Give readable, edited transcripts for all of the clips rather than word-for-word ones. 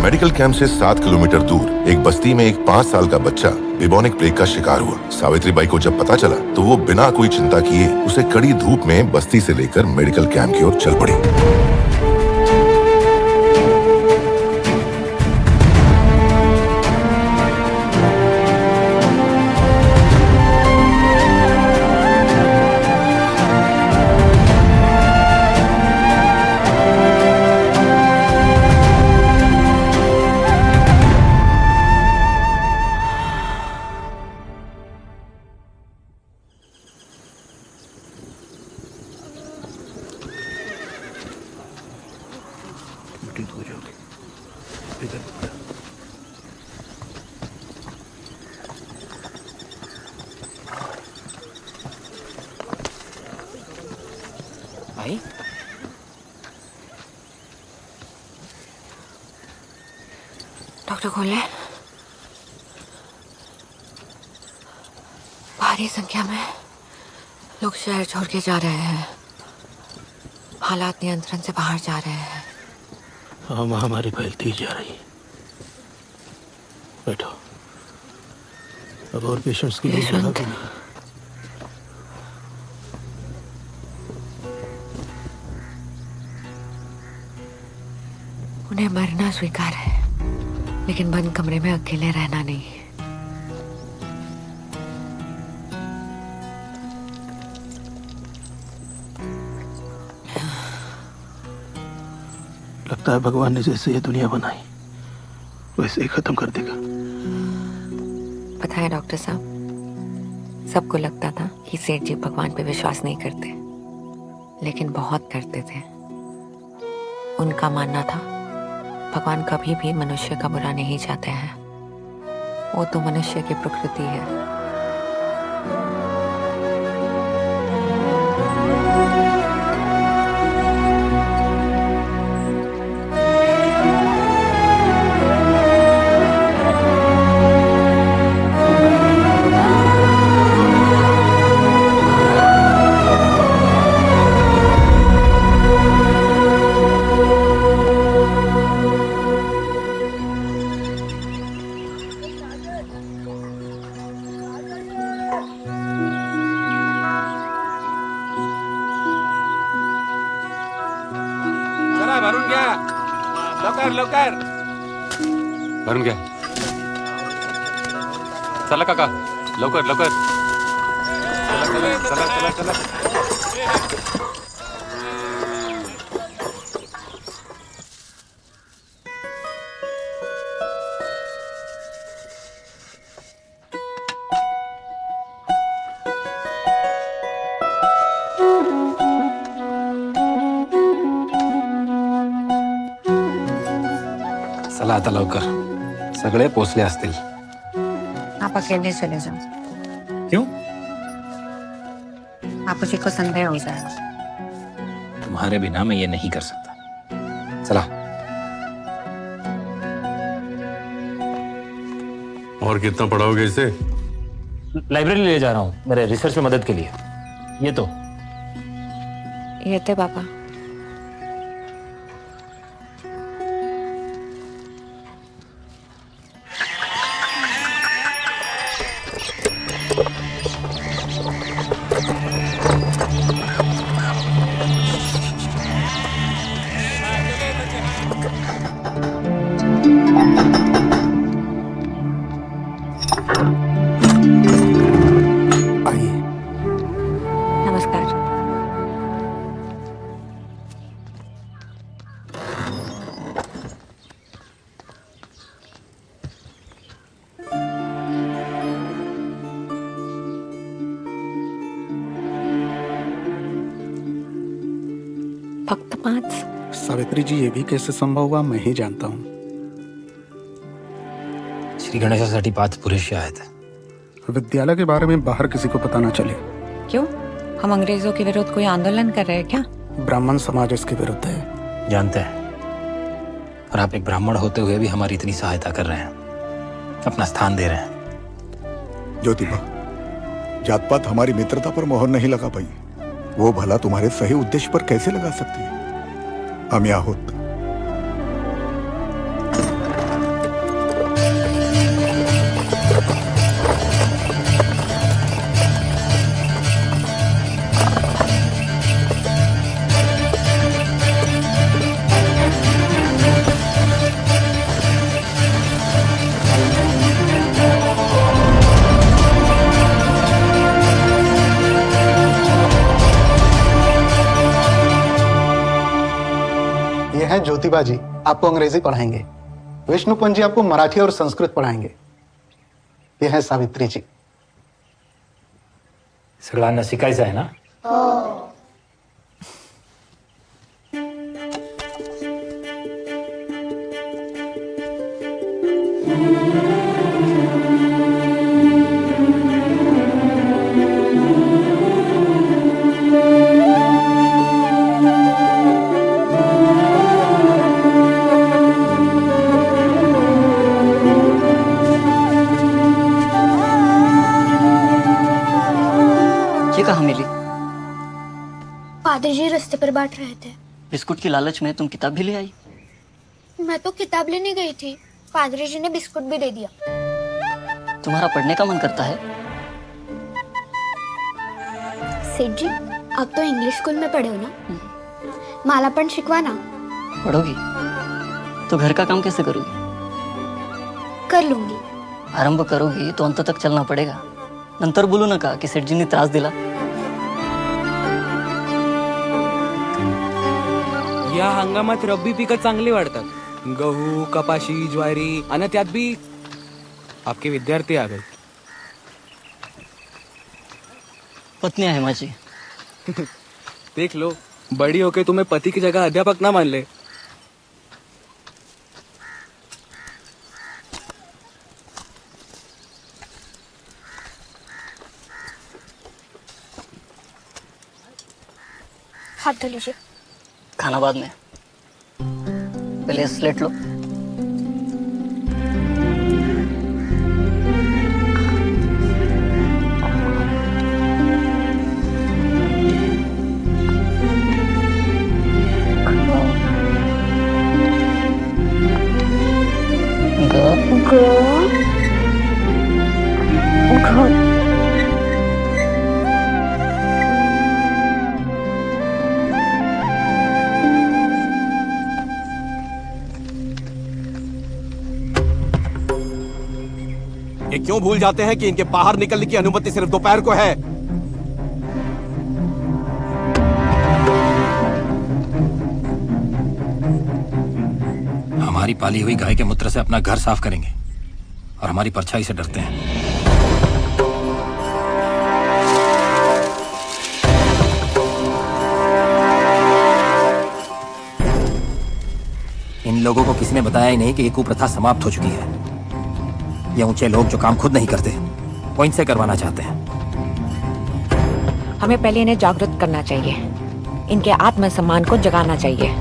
Medical camp से 7 kilometre दूर एक बस्ती में एक 5 साल का बच्चा बिबोनिक प्लेग का शिकार हुआ। सावित्रीबाई को जब पता चला तो वो बिना कोई चिंता किए उसे कड़ी धूप में बस्ती से लेकर मेडिकल कैंप की ओर चल पड़ी। भाई डॉक्टर खोल ले। भारी संख्या में लोग शहर छोड़ के जा रहे हैं। हालात नियंत्रण से बाहर जा रहे हैं। हाँ, महामारी फैलती जा रही है। बैठो। अब और पेशेंट्स की जगह भी नहीं। उन्हें मरना स्वीकार है, लेकिन बंद कमरे में अकेले रहना नहीं। लगता है भगवान ने जैसे ये दुनिया बनाई वैसे ही खत्म कर देगा। पता है डॉक्टर साहब, सबको लगता था कि सेठ जी भगवान पे विश्वास नहीं करते, लेकिन बहुत करते थे। उनका मानना था भगवान कभी भी मनुष्य का बुरा नहीं चाहते हैं। वो तो मनुष्य की प्रकृति है। भरून घ्या लवकर लवकर भरून घ्या. चला काका लवकर लवकर चला चला चला चला चला. चला आता लवकर सगळे पोचले असतील. आप अकेले चले जाओ. क्यों? आपको जी को संदेह हो जाएगा. तुम्हारे बिना मैं ये नहीं कर सकता. चला. और कितना पढ़ाओगे इसे? लाइब्रेरी ले जा रहा हूँ मेरे रिसर्च में मदद के लिए. ये तो ये थे पापा. नमस्कार. फक्त 5. सावित्री जी, ये भी कैसे संभव हुआ मैं ही जानता हूँ. श्री गणेशासाठी 5 पुरेसे आहेत. विद्यालय के बारे में बाहर किसी को पता ना चले. क्यों? हम अंग्रेजों के विरुद्ध कोई आंदोलन कर रहे हैं क्या? ब्राह्मण समाज इसके विरुद्ध है. जानते हैं, और आप एक ब्राह्मण होते हुए भी हमारी इतनी सहायता कर रहे हैं, अपना स्थान दे रहे हैं. ज्योतिबा, जात पात हमारी मित्रता पर मोहर नहीं लगा पाई. वो भला तुम्हारे सही उद्देश्य पर कैसे लगा सकती है? हम यहाँ होत. ज्योतिबा जी आपको अंग्रेजी पढ़ाएंगे, विष्णुपंत जी आपको मराठी और संस्कृत पढ़ाएंगे। ये है सावित्री जी। सगळ्यांना शिकायचं आहे ना? ये कहाँ मिली? पादरी जी रास्ते पर बांट रहे थे। बिस्कुट की लालच में तुम किताब भी ले आई? मैं तो किताब लेने गई थी, पादरी जी ने बिस्कुट भी दे दिया। तुम्हारा पढ़ने का मन करता है? सेठ जी, आप तो इंग्लिश स्कूल में पढ़े हो ना, मला पण शिकवा ना। पढ़ोगी तो घर का काम कैसे करोगी? कर लूंगी। आरंभ करोगी तो अंत तक चलना पड़ेगा। नंतर बोलू नका की सेठजींनी त्रास दिला। या हंगामात रब्बी पिकं चांगली वाढतात, गहू, कपाशी, ज्वारी आणि त्यात भी आपके विद्यार्थी आ गए। पत्नी आहे माझी। देख लो, बड़ी होके तुम्हें पति की जगह अध्यापक ना मान ले। हाथ धो लीजिए। खाना बाद में, पहले स्लेट लो। ये क्यों भूल जाते हैं कि इनके बाहर निकलने की अनुमति सिर्फ दोपहर को है? हमारी पाली हुई गाय के मूत्र से अपना घर साफ करेंगे और हमारी परछाई से डरते हैं। इन लोगों को किसी ने बताया ही नहीं कि ये कुप्रथा समाप्त हो चुकी है। ये ऊंचे लोग जो काम खुद नहीं करते वो इनसे करवाना चाहते हैं। हमें पहले इन्हें जागरूक करना चाहिए, इनके आत्मसम्मान को जगाना चाहिए।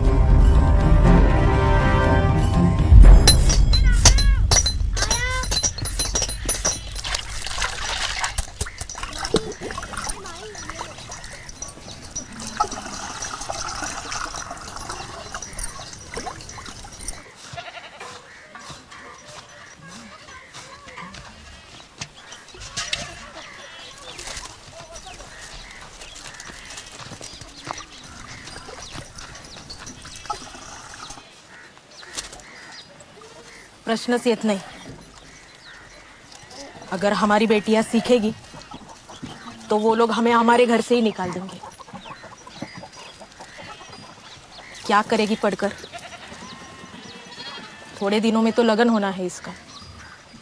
प्रश्नच येत नहीं। अगर हमारी बेटियां सीखेगी तो वो लोग हमें हमारे घर से ही निकाल देंगे। क्या करेगी पढ़कर? थोड़े दिनों में तो लगन होना है इसका।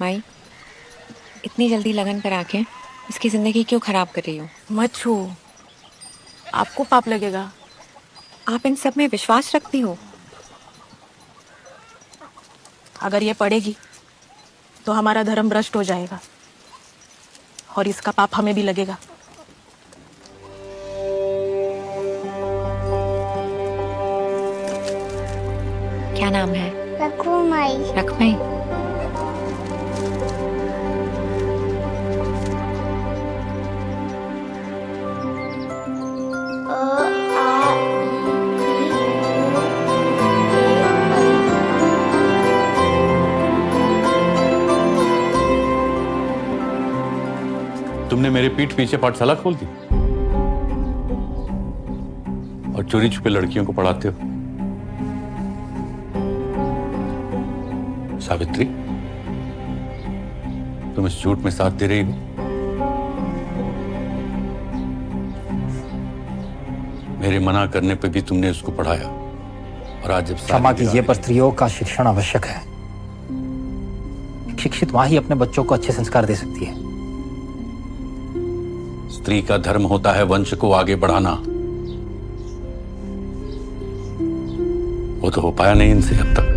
माई, इतनी जल्दी लगन करा के इसकी जिंदगी क्यों खराब कर रही हो? मत छू, आपको पाप लगेगा। आप इन सब में विश्वास रखती हो? अगर ये पढ़ेगी तो हमारा धर्म भ्रष्ट हो जाएगा और इसका पाप हमें भी लगेगा। क्या नाम है? रखमाई। रखमाई। तुमने मेरे पीठ पीछे पाठशाला खोल दी और चोरी छुपे लड़कियों को पढ़ाते हो। सावित्री, तुम इस झूठ में साथ दे रही हो। मेरे मना करने पे भी तुमने उसको पढ़ाया और आज जब क्षमा कीजिए, पर स्त्रियों का शिक्षण आवश्यक है। शिक्षित माँ ही अपने बच्चों को अच्छे संस्कार दे सकती है। स्त्री का धर्म होता है वंश को आगे बढ़ाना। वो तो हो पाया नहीं इनसे अब तक।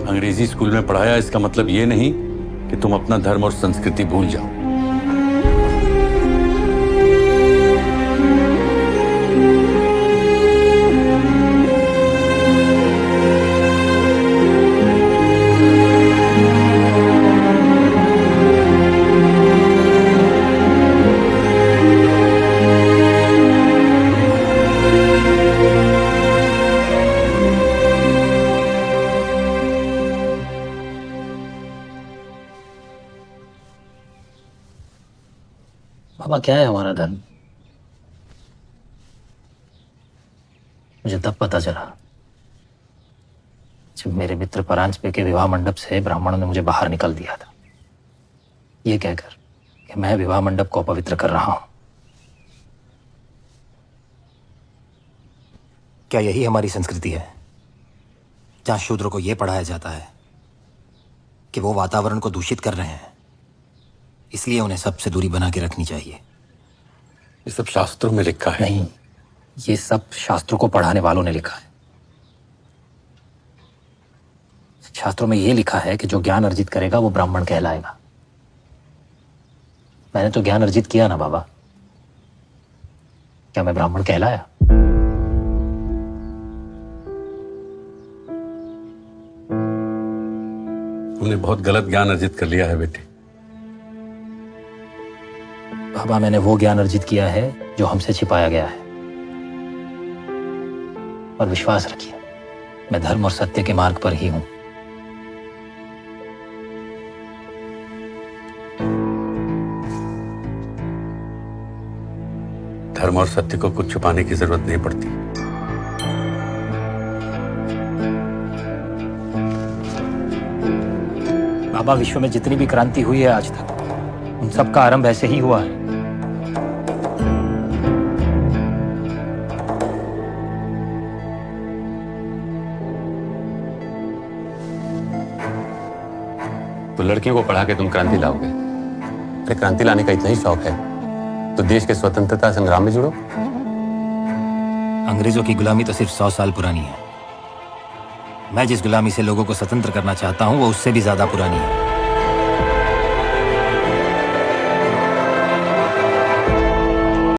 अंग्रेजी स्कूल में पढ़ाया इसका मतलब ये नहीं कि तुम अपना धर्म और संस्कृति भूल जाओ। बाबा, क्या है हमारा धर्म? मुझे तब पता चला जब मेरे मित्र परांजपे के विवाह मंडप से ब्राह्मणों ने मुझे बाहर निकल दिया था, ये कहकर कि मैं विवाह मंडप को अपवित्र कर रहा हूं। क्या यही हमारी संस्कृति है, जहां शूद्रों को यह पढ़ाया जाता है कि वो वातावरण को दूषित कर रहे हैं, इसलिए उन्हें सबसे दूरी बना के रखनी चाहिए? ये सब शास्त्रों में लिखा है। नहीं, ये सब शास्त्रों को पढ़ाने वालों ने लिखा है। शास्त्रों में ये लिखा है कि जो ज्ञान अर्जित करेगा वो ब्राह्मण कहलाएगा। मैंने तो ज्ञान अर्जित किया ना बाबा, क्या मैं ब्राह्मण कहलाया? तुमने बहुत गलत ज्ञान अर्जित कर लिया है बेटे। बाबा, मैंने वो ज्ञान अर्जित किया है जो हमसे छिपाया गया है। और विश्वास रखिए, मैं धर्म और सत्य के मार्ग पर ही हूं। धर्म और सत्य को कुछ छुपाने की जरूरत नहीं पड़ती। बाबा, विश्व में जितनी भी क्रांति हुई है आज तक, उन सब का आरंभ ऐसे ही हुआ है। तो लड़कियों को पढ़ा के तुम क्रांति लाओगे? अरे क्रांति लाने का इतना ही शौक है तो देश के स्वतंत्रता संग्राम में जुड़ो। अंग्रेजों की गुलामी तो सिर्फ 100 साल पुरानी है। मैं जिस गुलामी से लोगों को स्वतंत्र करना चाहता हूं वो उससे भी ज्यादा पुरानी है।